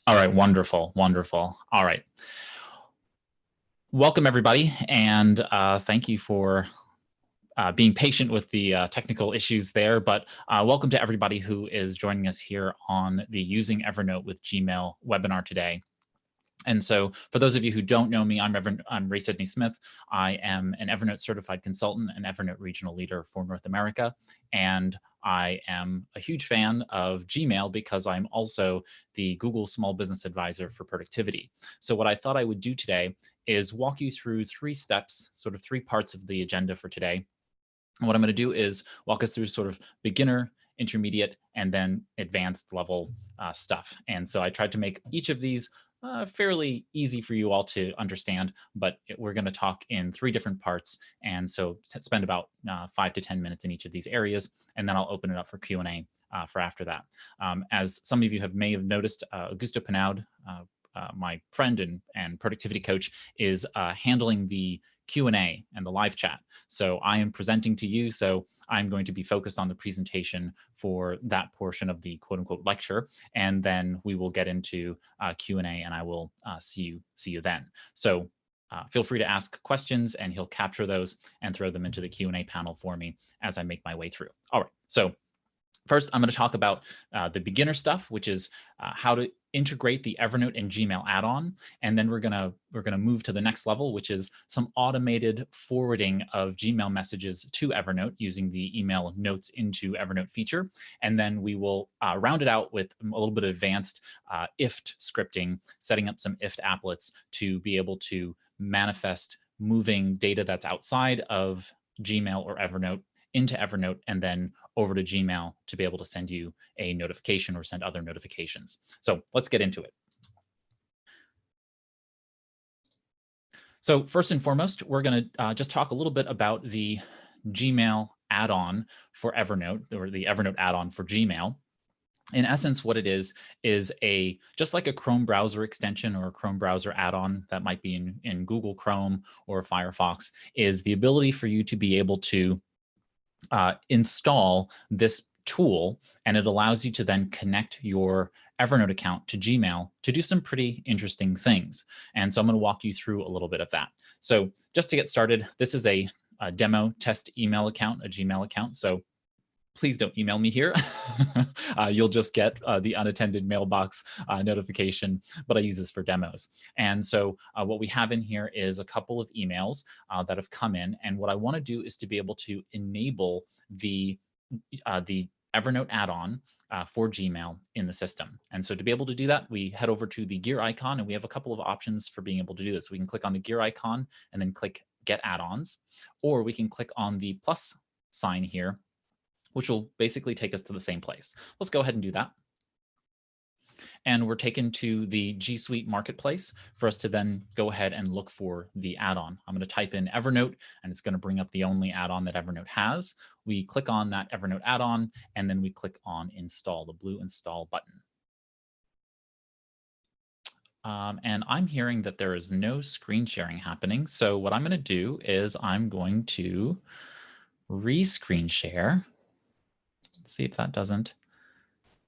All right, wonderful, wonderful. All right. Welcome, everybody, and thank you for being patient with the technical issues there, but welcome to everybody who is joining us here on the Using Evernote with Gmail webinar today. And so for those of you who don't know me, I'm Ray Sidney-Smith. I am an Evernote Certified Consultant and Evernote Regional Leader for North America. And I am a huge fan of Gmail because I'm also the Google Small Business Advisor for Productivity. So what I thought I would do today is walk you through 3 steps, sort of 3 parts of the agenda for today. And what I'm going to do is walk us through sort of beginner, intermediate, and then advanced level stuff. And so I tried to make each of these fairly easy for you all to understand, but we're going to talk in 3 different parts. And so spend about 5 to 10 minutes in each of these areas, and then I'll open it up for Q&A for after that. As some of you may have noticed, Augusto Pinaud, my friend and productivity coach, is handling the Q&A and the live chat. So I am presenting to you, so I'm going to be focused on the presentation for that portion of the quote unquote lecture, and then we will get into Q&A, and I will see you then. So feel free to ask questions, and he'll capture those and throw them into the Q&A panel for me as I make my way through. All right, so first, I'm going to talk about the beginner stuff, which is how to integrate the Evernote and Gmail add-on, and then we're gonna move to the next level, which is some automated forwarding of Gmail messages to Evernote using the email notes into Evernote feature, and then we will round it out with a little bit of advanced IFT scripting, setting up some IFT applets to be able to manifest moving data that's outside of Gmail or Evernote into Evernote and then over to Gmail to be able to send you a notification or send other notifications. So let's get into it. So first and foremost, we're going to just talk a little bit about the Gmail add-on for Evernote, or the Evernote add-on for Gmail. In essence, what it is just like a Chrome browser extension or a Chrome browser add-on that might be in Google Chrome or Firefox, is the ability for you to be able to install this tool, and it allows you to then connect your Evernote account to Gmail to do some pretty interesting things. And so I'm going to walk you through a little bit of that. So just to get started, this is a demo test email account, a Gmail account. So please don't email me here. You'll just get the unattended mailbox notification, but I use this for demos. And so what we have in here is a couple of emails that have come in. And what I want to do is to be able to enable the Evernote add-on for Gmail in the system. And so to be able to do that, we head over to the gear icon, and we have a couple of options for being able to do this. We can click on the gear icon and then click Get Add-ons, or we can click on the plus sign here, which will basically take us to the same place. Let's go ahead and do that. And we're taken to the G Suite Marketplace for us to then go ahead and look for the add-on. I'm going to type in Evernote, and it's going to bring up the only add-on that Evernote has. We click on that Evernote add-on, and then we click on Install, the blue Install button. And I'm hearing that there is no screen sharing happening. So what I'm going to do is I'm going to re-screen share. See if that doesn't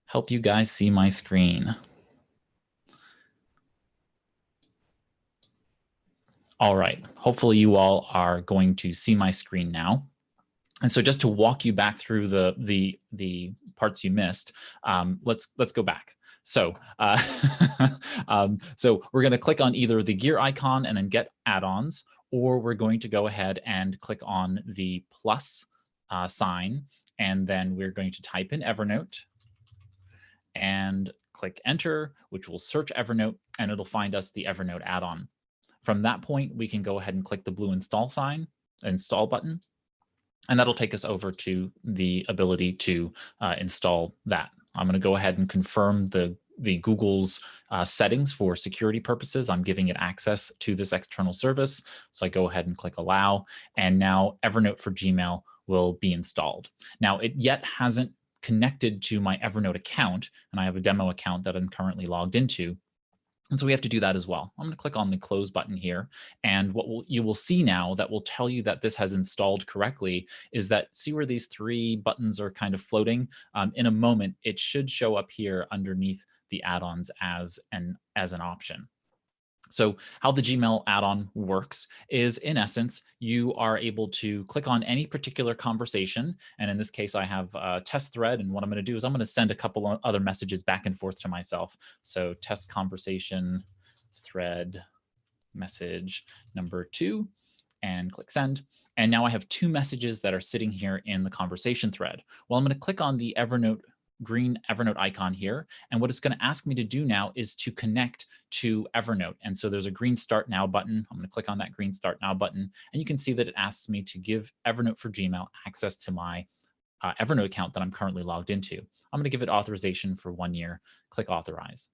help you guys see my screen. All right, hopefully you all are going to see my screen now. And so just to walk you back through the parts you missed, let's go back. So, so we're going to click on either the gear icon and then get add-ons, or we're going to go ahead and click on the plus sign, and then we're going to type in Evernote and click enter, which will search Evernote, and it'll find us the Evernote add-on. From that point, we can go ahead and click the blue install button, and that'll take us over to the ability to install that. I'm going to go ahead and confirm the Google's settings for security purposes. I'm giving it access to this external service. So I go ahead and click allow, and now Evernote for Gmail will be installed. Now, it yet hasn't connected to my Evernote account, and I have a demo account that I'm currently logged into. And so we have to do that as well. I'm going to click on the close button here. And what you will see now that will tell you that this has installed correctly is that, see where these 3 buttons are kind of floating? In a moment, it should show up here underneath the add-ons as an option. So how the Gmail add-on works is, in essence, you are able to click on any particular conversation. And in this case, I have a test thread. And what I'm going to do is I'm going to send a couple of other messages back and forth to myself. So test conversation thread message number 2, and click send. And now I have 2 messages that are sitting here in the conversation thread. Well, I'm going to click on the green Evernote icon here. And what it's going to ask me to do now is to connect to Evernote. And so there's a green Start Now button. I'm going to click on that green Start Now button. And you can see that it asks me to give Evernote for Gmail access to my Evernote account that I'm currently logged into. I'm going to give it authorization for 1 year. Click Authorize.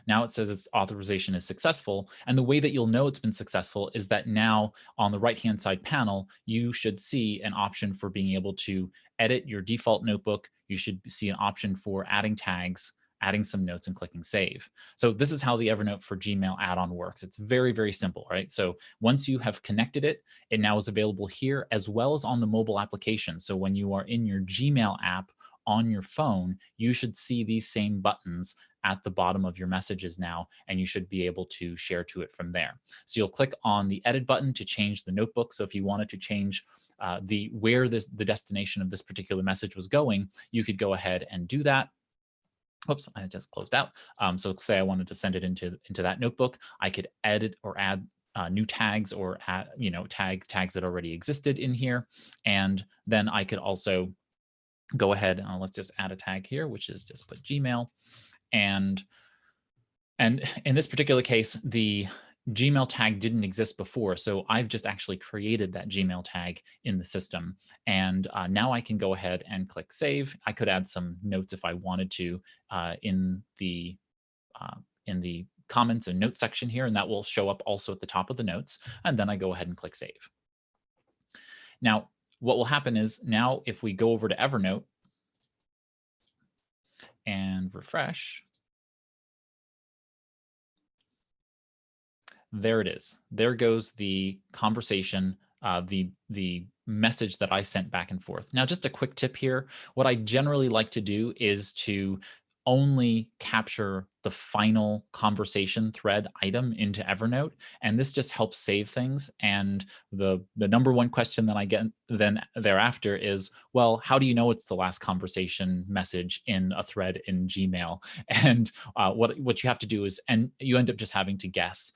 Now it says its authorization is successful. And the way that you'll know it's been successful is that now on the right-hand side panel, you should see an option for being able to edit your default notebook. You should see an option for adding tags, adding some notes, and clicking save. So this is how the Evernote for Gmail add-on works. It's very, very simple, right? So once you have connected it, it now is available here as well as on the mobile application. So when you are in your Gmail app on your phone, you should see these same buttons at the bottom of your messages now, and you should be able to share to it from there. So you'll click on the edit button to change the notebook. So if you wanted to change where the destination of this particular message was going, you could go ahead and do that. Whoops, I just closed out. So say I wanted to send it into that notebook, I could edit or add new tags or add, tags that already existed in here. And then I could also go ahead, let's just add a tag here, which is just put Gmail. And in this particular case, the Gmail tag didn't exist before. So I've just actually created that Gmail tag in the system. And now I can go ahead and click save. I could add some notes if I wanted to in the comments and notes section here, and that will show up also at the top of the notes. And then I go ahead and click save. Now, what will happen is now if we go over to Evernote and refresh, there it is. There goes the conversation, the message that I sent back and forth. Now, just a quick tip here. What I generally like to do is to only capture the final conversation thread item into Evernote, and this just helps save things. And the number one question that I get then thereafter is, well, how do you know it's the last conversation message in a thread in Gmail? And what you have to do is, and you end up just having to guess.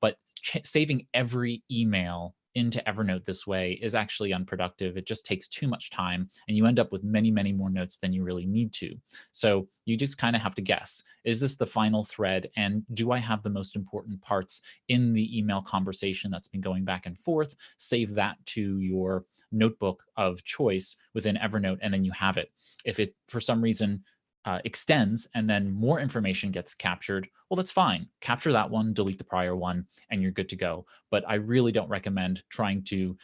But saving every email into Evernote this way is actually unproductive. It just takes too much time, and you end up with many, many more notes than you really need to. So you just kind of have to guess, is this the final thread? And do I have the most important parts in the email conversation that's been going back and forth? Save that to your notebook of choice within Evernote, and then you have it. If it, for some reason, extends and then more information gets captured, well, that's fine. Capture that one, delete the prior one, and you're good to go. But I really don't recommend trying to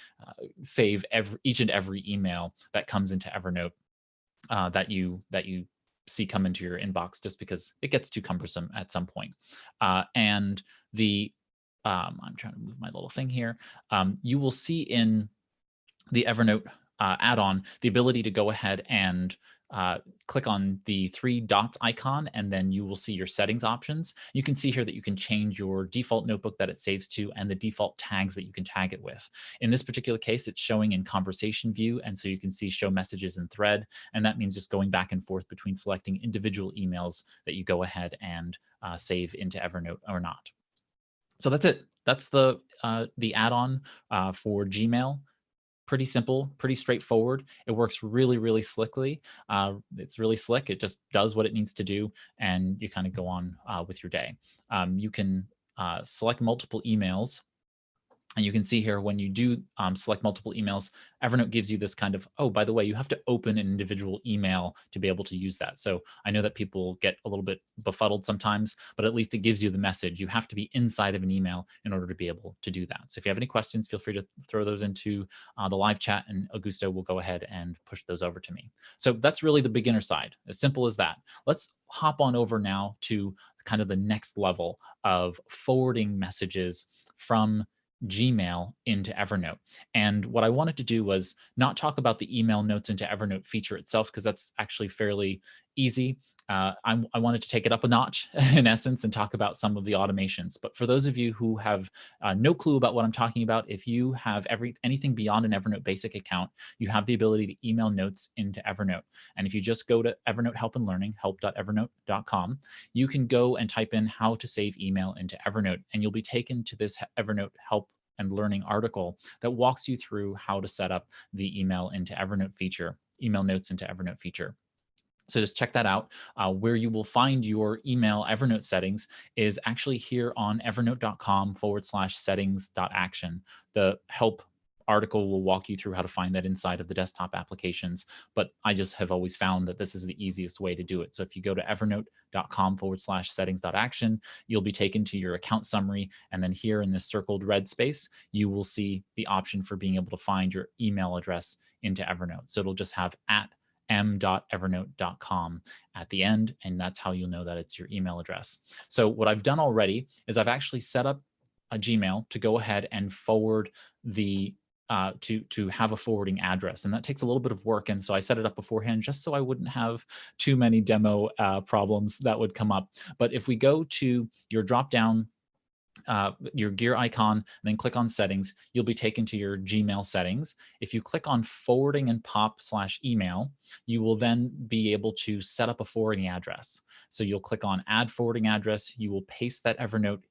save each and every email that comes into Evernote that you see come into your inbox, just because it gets too cumbersome at some point. And I'm trying to move my little thing here. You will see in the Evernote add-on the ability to go ahead and click on the 3 dots icon, and then you will see your settings options. You can see here that you can change your default notebook that it saves to and the default tags that you can tag it with. In this particular case, it's showing in conversation view, and so you can see show messages in thread, and that means just going back and forth between selecting individual emails that you go ahead and save into Evernote or not. So that's it. That's the add-on for Gmail. Pretty simple, pretty straightforward. It works really, really slickly. It's really slick. It just does what it needs to do, and you kind of go on with your day. You can select multiple emails. And you can see here when you do select multiple emails, Evernote gives you this kind of, oh, by the way, you have to open an individual email to be able to use that. So I know that people get a little bit befuddled sometimes, but at least it gives you the message. You have to be inside of an email in order to be able to do that. So if you have any questions, feel free to throw those into the live chat, and Augusto will go ahead and push those over to me. So that's really the beginner side, as simple as that. Let's hop on over now to kind of the next level of forwarding messages from Gmail into Evernote. And what I wanted to do was not talk about the email notes into Evernote feature itself, because that's actually fairly easy. I wanted to take it up a notch in essence and talk about some of the automations. But for those of you who have no clue about what I'm talking about, if you have anything beyond an Evernote basic account, you have the ability to email notes into Evernote. And if you just go to Evernote Help and Learning, help.evernote.com, you can go and type in how to save email into Evernote, and you'll be taken to this Evernote Help and Learning article that walks you through how to set up the email notes into Evernote feature. So just check that out. Where you will find your email Evernote settings is actually here on evernote.com/settings.action. The help article will walk you through how to find that inside of the desktop applications, but I just have always found that this is the easiest way to do it. So if you go to evernote.com/settings.action, you'll be taken to your account summary. And then here in this circled red space, you will see the option for being able to find your email address into Evernote. So it'll just have @m.evernote.com at the end, and that's how you'll know that it's your email address. So what I've done already is I've actually set up a Gmail to go ahead and forward the to have a forwarding address, and that takes a little bit of work. And so I set it up beforehand just so I wouldn't have too many demo problems that would come up. But if we go to your drop down, your gear icon, and then click on settings, you'll be taken to your Gmail settings. If you click on forwarding and pop/email, you will then be able to set up a forwarding address. So you'll click on add forwarding address. You will paste that Evernote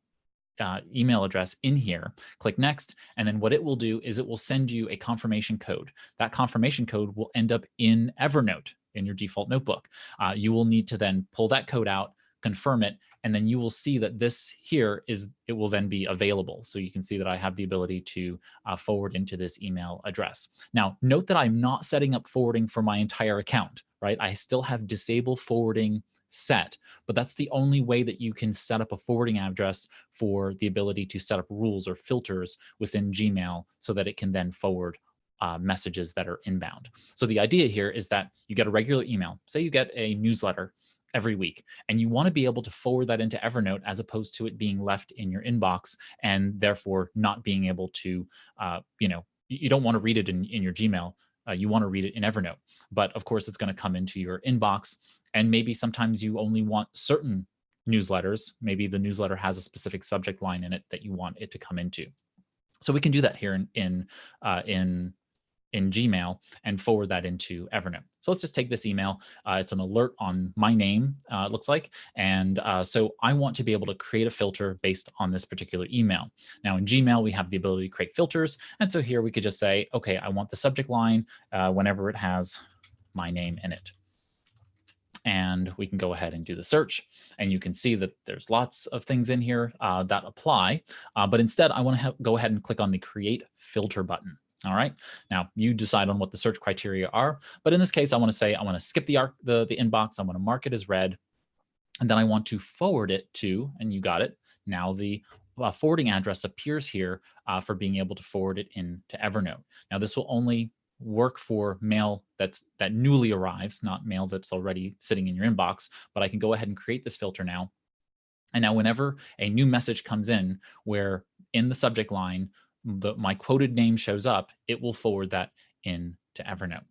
email address in here, click next, and then what it will do is it will send you a confirmation code. That confirmation code will end up in Evernote in your default notebook. You will need to then pull that code out, confirm it, and then you will see that this here it will then be available. So you can see that I have the ability to forward into this email address. Now, note that I'm not setting up forwarding for my entire account, right? I still have disable forwarding set, but that's the only way that you can set up a forwarding address for the ability to set up rules or filters within Gmail so that it can then forward messages that are inbound. So the idea here is that you get a regular email. Say you get a newsletter every week, and you want to be able to forward that into Evernote as opposed to it being left in your inbox and therefore not being able to, you don't want to read it in your Gmail. You want to read it in Evernote. But of course, it's going to come into your inbox. And maybe sometimes you only want certain newsletters. Maybe the newsletter has a specific subject line in it that you want it to come into. So we can do that here in Gmail and forward that into Evernote. So let's just take this email. It's an alert on my name, it looks like. And so I want to be able to create a filter based on this particular email. Now in Gmail, we have the ability to create filters. And so here we could just say, okay, I want the subject line whenever it has my name in it. And we can go ahead and do the search. And you can see that there's lots of things in here that apply. But instead, I want to go ahead and click on the Create Filter button. All right. Now you decide on what the search criteria are. But in this case, I want to say I want to skip the inbox. I want to mark it as read. And then I want to forward it to, and you got it. Now the forwarding address appears here for being able to forward it into Evernote. Now this will only work for mail that newly arrives, not mail that's already sitting in your inbox, but I can go ahead and create this filter now. And now whenever a new message comes in where in the subject line, my quoted name shows up, it will forward that into Evernote.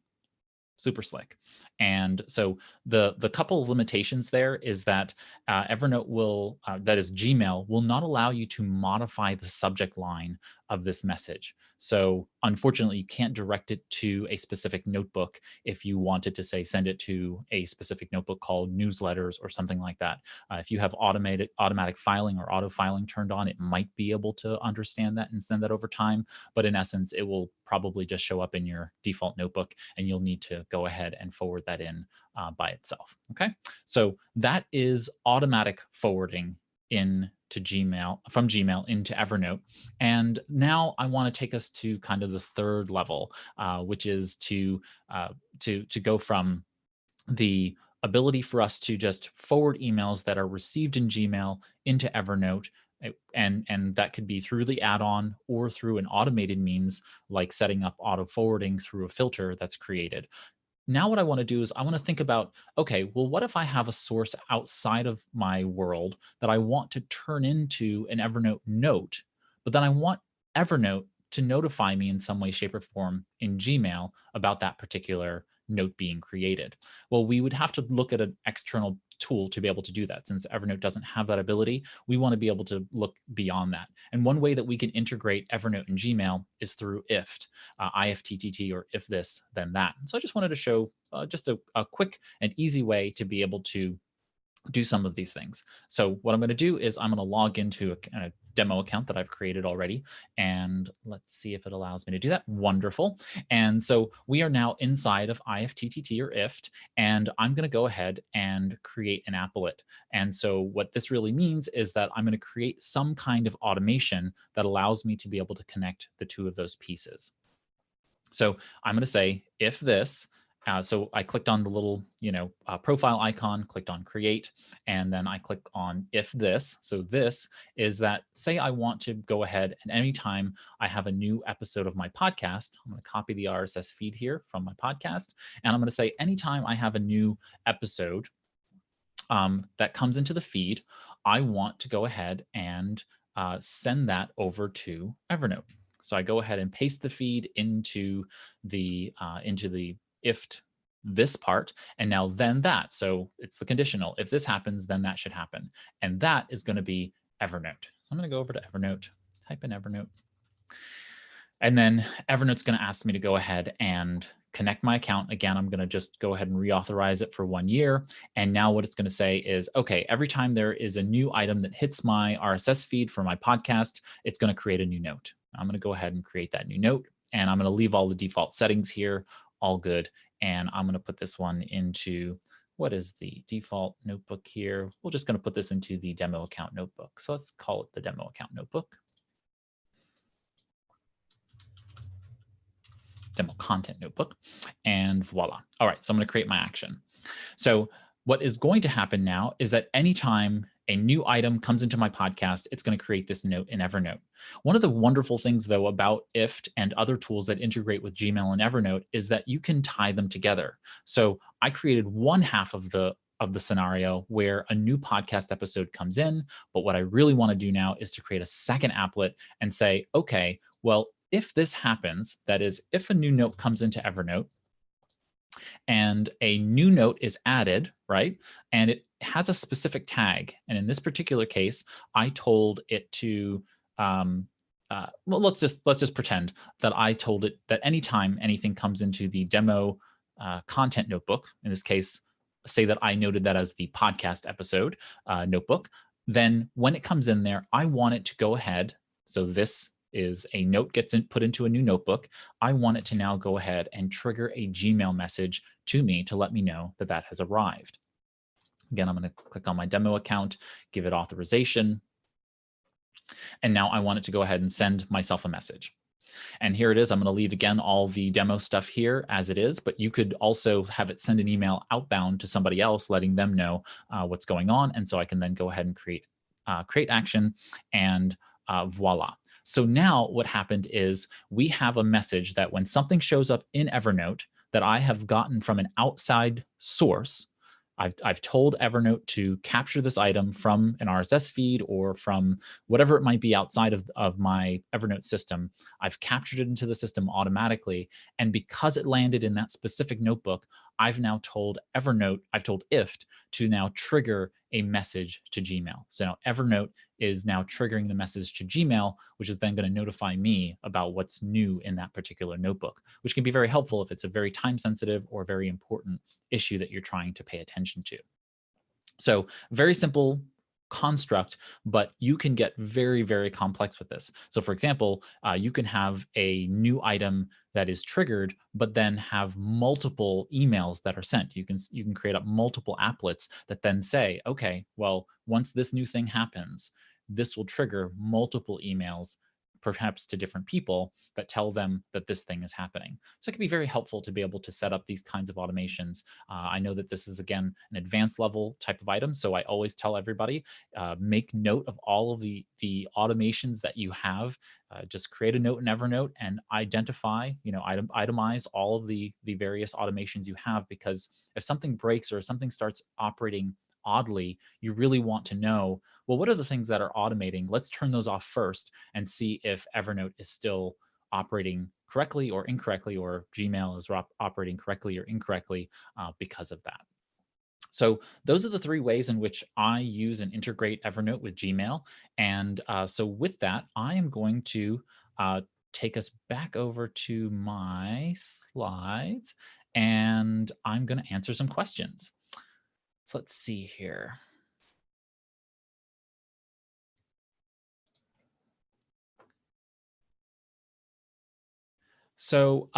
Super slick. And so the couple of limitations there is that Evernote will, that is Gmail, will not allow you to modify the subject line of this message. So unfortunately, you can't direct it to a specific notebook if you wanted to say send it to a specific notebook called newsletters or something like that. If you have automatic filing or auto filing turned on, it might be able to understand that and send that over time. But in essence, it will probably just show up in your default notebook, and you'll need to go ahead and forward that in by itself. Okay, so that is automatic forwarding into Gmail, from Gmail into Evernote. And now I want to take us to kind of the third level, which is to go from the ability for us to just forward emails that are received in Gmail into Evernote. And that could be through the add-on or through an automated means like setting up auto forwarding through a filter that's created. Now what I want to do is I want to think about, okay, well, what if I have a source outside of my world that I want to turn into an Evernote note, but then I want Evernote to notify me in some way, shape, or form in Gmail about that particular note being created? Well, we would have to look at an external tool to be able to do that. Since Evernote doesn't have that ability, we want to be able to look beyond that. And one way that we can integrate Evernote and Gmail is through IFT, IFTTT, or if this, then that. So I just wanted to show just a quick and easy way to be able to do some of these things. So what I'm going to do is I'm going to log into a demo account that I've created already. And let's see if it allows me to do that. Wonderful. And so we are now inside of IFTTT or IFT, and I'm going to go ahead and create an applet. And so what this really means is that I'm going to create some kind of automation that allows me to be able to connect the two of those pieces. So I'm going to say if this, so I clicked on the little, profile icon, clicked on create, and then I click on if this. So this is that, say I want to go ahead and anytime I have a new episode of my podcast, I'm going to copy the RSS feed here from my podcast, and I'm going to say anytime I have a new episode that comes into the feed, I want to go ahead and send that over to Evernote. So I go ahead and paste the feed into the IFT this part, and now then that. So it's the conditional. If this happens, then that should happen, and that is going to be Evernote. So I'm going to go over to Evernote, type in Evernote, and then Evernote's going to ask me to go ahead and connect my account. Again, I'm going to just go ahead and reauthorize it for 1 year. And now what it's going to say is, okay, every time there is a new item that hits my RSS feed for my podcast, it's going to create a new note. I'm going to go ahead and create that new note, and I'm going to leave all the default settings here, all good. And I'm going to put this one into, what is the default notebook here? We're just going to put this into the demo account notebook. So let's call it the demo account notebook. Demo content notebook, and voila. All right, so I'm going to create my action. So what is going to happen now is that anytime a new item comes into my podcast, it's going to create this note in Evernote. One of the wonderful things, though, about IFT and other tools that integrate with Gmail and Evernote is that you can tie them together. So I created one half of the scenario where a new podcast episode comes in, but what I really want to do now is to create a second applet and say, okay, well, if this happens, that is, if a new note comes into Evernote and a new note is added, right, and it has a specific tag, and in this particular case, I told it to, well, let's just pretend that I told it that anytime anything comes into the demo content notebook, in this case, say that I noted that as the podcast episode notebook, then when it comes in there, I want it to go ahead. So this is a note gets put into a new notebook. I want it to now go ahead and trigger a Gmail message to me to let me know that that has arrived. Again, I'm going to click on my demo account, give it authorization, and now I want it to go ahead and send myself a message. And here it is. I'm going to leave, again, all the demo stuff here as it is, but you could also have it send an email outbound to somebody else, letting them know what's going on. And so I can then go ahead and create action, and voila. So now what happened is we have a message that when something shows up in Evernote that I have gotten from an outside source, I've told Evernote to capture this item from an RSS feed or from whatever it might be outside of my Evernote system. I've captured it into the system automatically. And because it landed in that specific notebook, I've now told Evernote, I've told IFT to now trigger a message to Gmail. So now Evernote is now triggering the message to Gmail, which is then going to notify me about what's new in that particular notebook, which can be very helpful if it's a very time sensitive or very important issue that you're trying to pay attention to. So very simple construct, but you can get very, very complex with this. So for example, you can have a new item that is triggered, but then have multiple emails that are sent. You can create up multiple applets that then say, okay, well, once this new thing happens, this will trigger multiple emails, perhaps to different people, that tell them that this thing is happening. So it can be very helpful to be able to set up these kinds of automations. I know that this is, again, an advanced level type of item. So I always tell everybody, make note of all of the automations that you have. Just create a note in Evernote and identify, itemize all of the various automations you have, because if something breaks or if something starts operating oddly, you really want to know, well, what are the things that are automating? Let's turn those off first and see if Evernote is still operating correctly or incorrectly, or Gmail is operating correctly or incorrectly because of that. So those are the three ways in which I use and integrate Evernote with Gmail. And so with that, I am going to uh, take us back over to my slides, and I'm going to answer some questions. So let's see here. So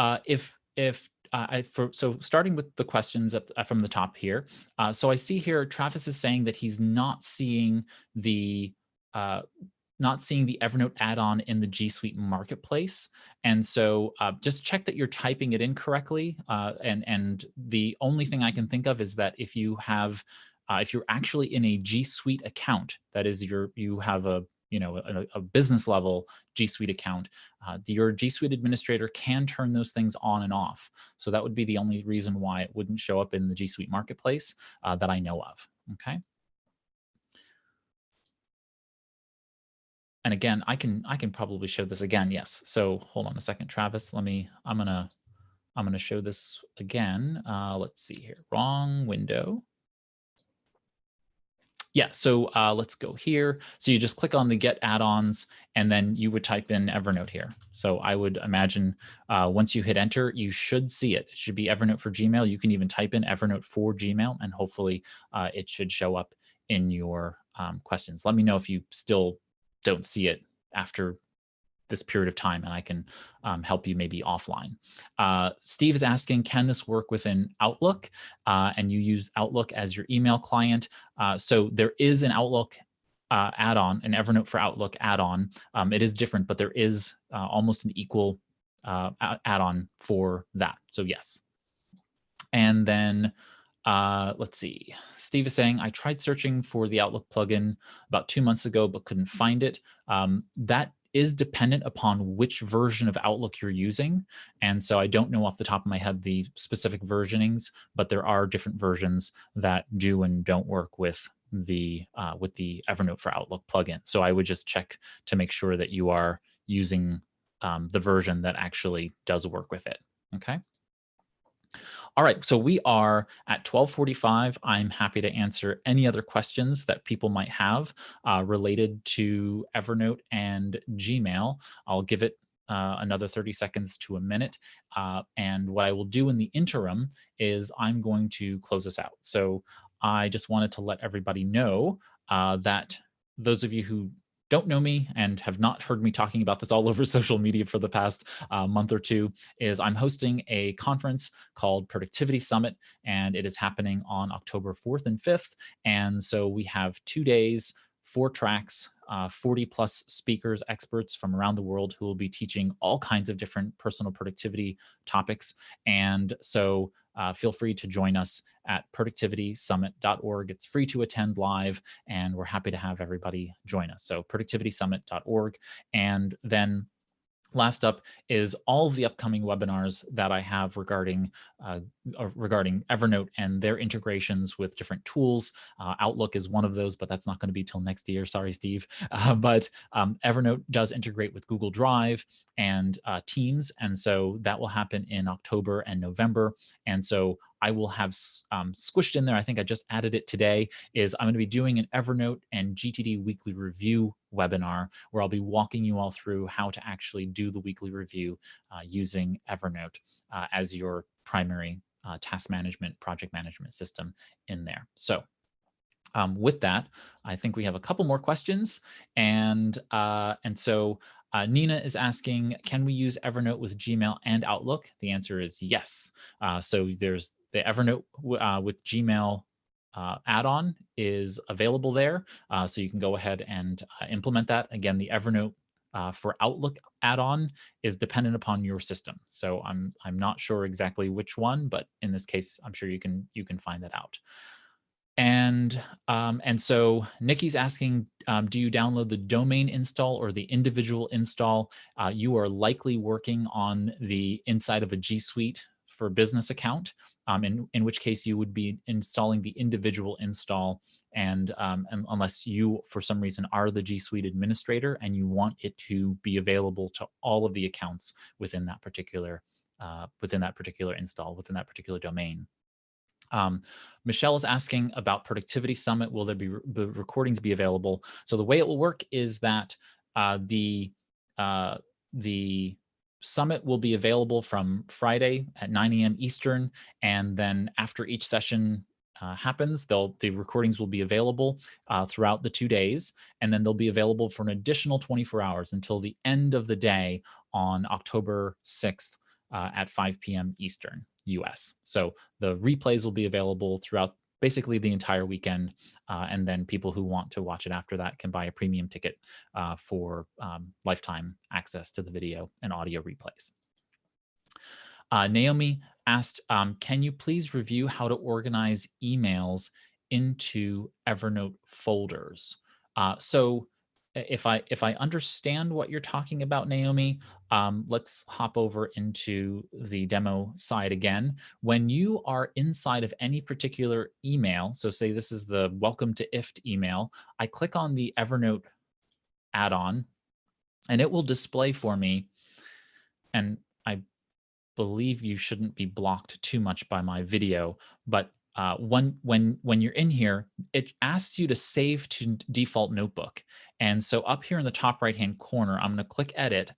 so starting with the questions from the top here. So I see here Travis is saying that he's the uh, not seeing the Evernote add-on in the G Suite marketplace. And so just check that you're typing it in correctly. And the only thing I can think of is that if you're actually in a G Suite account, that is you have a business level G Suite account, your G Suite administrator can turn those things on and off. So that would be the only reason why it wouldn't show up in the G Suite marketplace that I know of. Okay. And again, I can probably show this again. Yes. So hold on a second, Travis. I'm gonna show this again. Let's see here. Wrong window. Yeah, so let's go here. So you just click on the Get Add-ons, and then you would type in Evernote here. So I would imagine once you hit Enter, you should see it. It should be Evernote for Gmail. You can even type in Evernote for Gmail, and hopefully it should show up in your questions. Let me know if you still don't see it after this period of time, and I can help you maybe offline. Steve is asking, can this work within Outlook? And you use Outlook as your email client. So there is an Outlook add-on, an Evernote for Outlook add-on. It is different, but there is almost an equal add-on for that. So yes. And then let's see. Steve is saying, I tried searching for the Outlook plugin about 2 months ago, but couldn't find it. That is dependent upon which version of Outlook you're using. And so I don't know off the top of my head the specific versionings, but there are different versions that do and don't work with the Evernote for Outlook plugin. So I would just check to make sure that you are using the version that actually does work with it. Okay. All right, so we are at 12:45. I'm happy to answer any other questions that people might have related to Evernote and Gmail. I'll give it another 30 seconds to a minute. And what I will do in the interim is I'm going to close us out. So I just wanted to let everybody know that those of you who don't know me and have not heard me talking about this all over social media for the past month or two, is I'm hosting a conference called Productivity Summit, and it is happening on October 4th and 5th. And so we have 2 days, 4 tracks, 40 plus speakers, experts from around the world who will be teaching all kinds of different personal productivity topics. And so feel free to join us at productivitysummit.org. It's free to attend live, and we're happy to have everybody join us. So productivitysummit.org. And then last up is all of the upcoming webinars that I have regarding Evernote and their integrations with different tools. Outlook is one of those, but that's not going to be till next year. Sorry, Steve. But Evernote does integrate with Google Drive and Teams, and so that will happen in October and November. And so I will have squished in there, I think I just added it today, is I'm going to be doing an Evernote and GTD weekly review webinar where I'll be walking you all through how to actually do the weekly review using Evernote as your primary task management, project management system in there. So with that, I think we have a couple more questions. And so Nina is asking, can we use Evernote with Gmail and Outlook? The answer is yes. So there's the Evernote with Gmail add-on is available there. So you can go ahead and implement that. Again, the Evernote for Outlook add-on is dependent upon your system. So I'm not sure exactly which one, but in this case, I'm sure you can find that out. And so Nikki's asking, do you download the domain install or the individual install? You are likely working on the inside of a G Suite for business account, in which case you would be installing the individual install. And unless you, for some reason, are the G Suite administrator and you want it to be available to all of the accounts within that particular install, within that particular domain. Um, Michelle is asking about Productivity Summit. Will there be the recordings be available? So the way it will work is that uh, the uh, the summit will be available from Friday at 9 a.m. Eastern, and then after each session happens, the recordings will be available throughout the 2 days, and then they'll be available for an additional 24 hours until the end of the day on October 6th at 5 p.m. Eastern US. So the replays will be available throughout basically the entire weekend, and then people who want to watch it after that can buy a premium ticket for lifetime access to the video and audio replays. Naomi asked, can you please review how to organize emails into Evernote folders? So if I understand what you're talking about, Naomi, let's hop over into the demo side again. When you are inside of any particular email, so say this is the welcome to IFT email, I click on the Evernote add-on and it will display for me, and I believe you shouldn't be blocked too much by my video, but when you're in here, it asks you to save to default notebook. And so up here in the top right hand corner, I'm going to click edit,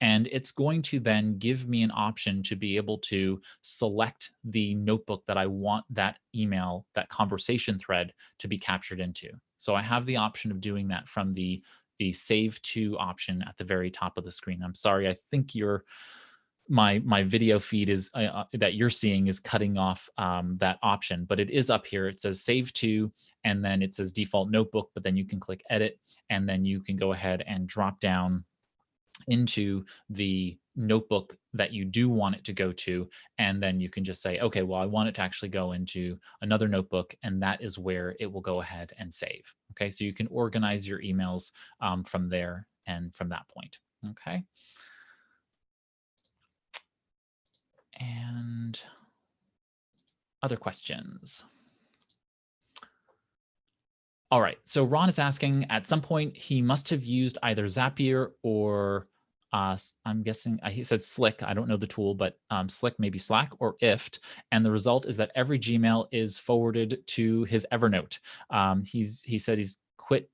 and it's going to then give me an option to be able to select the notebook that I want that email, that conversation thread to be captured into. So I have the option of doing that from the save to option at the very top of the screen. I'm sorry, I think my video feed is that you're seeing is cutting off that option, but it is up here. It says save to, and then it says default notebook, but then you can click edit, and then you can go ahead and drop down into the notebook that you do want it to go to, and then you can just say, okay, well, I want it to actually go into another notebook, and that is where it will go ahead and save. Okay, so you can organize your emails from there and from that point. Okay. And other questions? All right. So Ron is asking, at some point, he must have used either Zapier or I'm guessing he said Slick. I don't know the tool, but Slick, maybe Slack or IFT. And the result is that every Gmail is forwarded to his Evernote. He said he's quit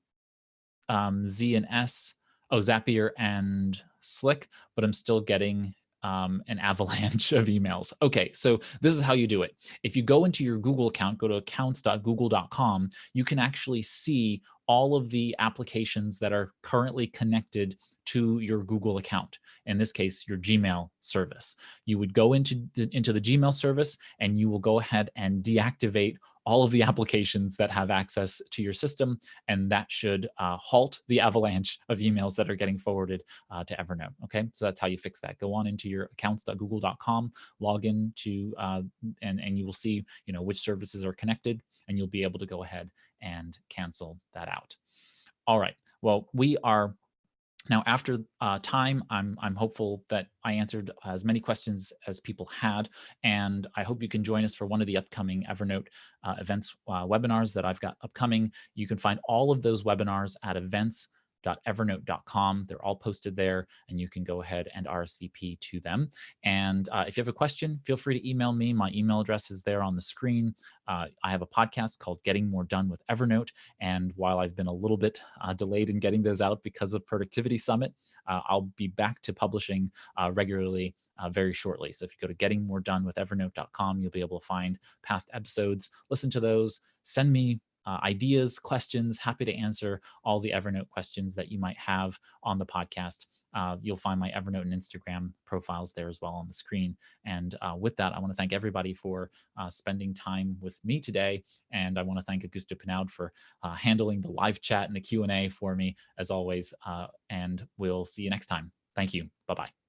Z and S, Zapier and Slick, but I'm still getting an avalanche of emails. Okay, so this is how you do it. If you go into your Google account, go to accounts.google.com, you can actually see all of the applications that are currently connected to your Google account. In this case, your Gmail service. You would go into the Gmail service, and you will go ahead and deactivate all of the applications that have access to your system, and that should halt the avalanche of emails that are getting forwarded to Evernote. Okay, so that's how you fix that. Go on into your accounts.google.com, log in to, and you will see, which services are connected, and you'll be able to go ahead and cancel that out. All right. Well, we are now after time. I'm hopeful that I answered as many questions as people had, and I hope you can join us for one of the upcoming Evernote events webinars that I've got upcoming. You can find all of those webinars at events.evernote.com. They're all posted there, and you can go ahead and RSVP to them. And if you have a question, feel free to email me. My email address is there on the screen. I have a podcast called Getting More Done with Evernote, and while I've been a little bit delayed in getting those out because of Productivity Summit, I'll be back to publishing regularly very shortly. So if you go to gettingmoredonewithEvernote.com, you'll be able to find past episodes, listen to those, send me ideas, questions. Happy to answer all the Evernote questions that you might have on the podcast. You'll find my Evernote and Instagram profiles there as well on the screen. And with that, I want to thank everybody for spending time with me today. And I want to thank Augusto Pinaud for handling the live chat and the Q&A for me, as always. And we'll see you next time. Thank you. Bye-bye.